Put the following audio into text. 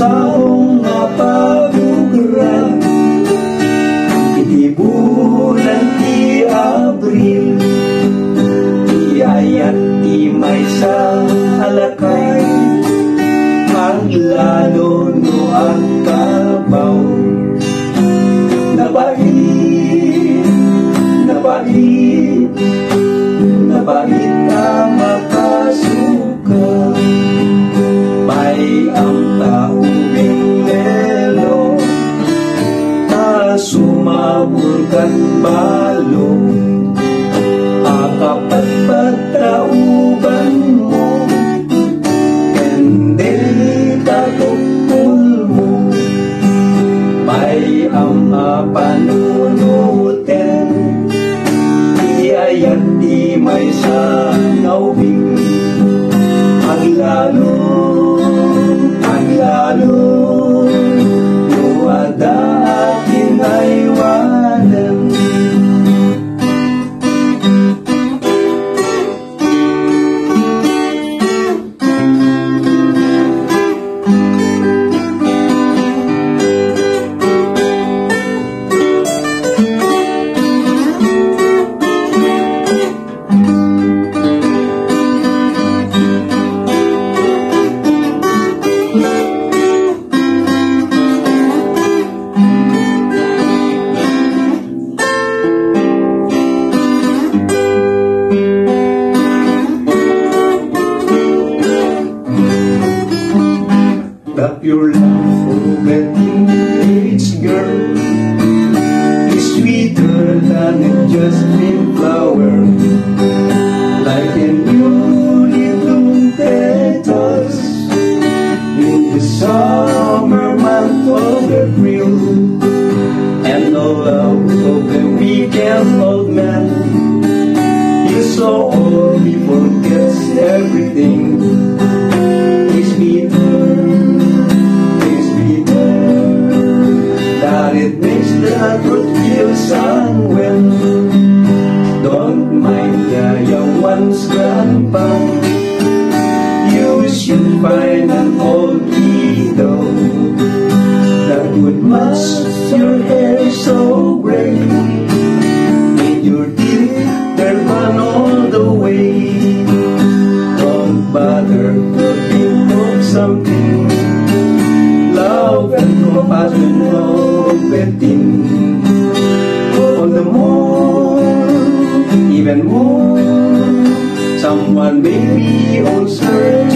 saong mapagugeran, iti bulan ti Abril, iyayat ti maysa alakay, maglalo no ang kabaw. Nabait, nabait, nabait ang makasuka, pay ang taubing lelo, ta sumabulkan balo, akapat pagtauban mo, hindi tatupul mo, pay ang panunutin, iyayat di may sa naubing, ang lalo, nuwada aking aywanan. The pure love of a teenage girl is sweeter than a jasmine flower, like a newly bloomed petals in the summer month of April. And the love of a weekend old man is so old he forgets everything. Is that it makes the truth feel unwell. Don't mind the young one's grandpa, you should find an old widow that would mask your hair so gray, with your teeth they're gone all the way. Don't bother to think of something, love and compassion of waiting. On the more, even more, someone may be on search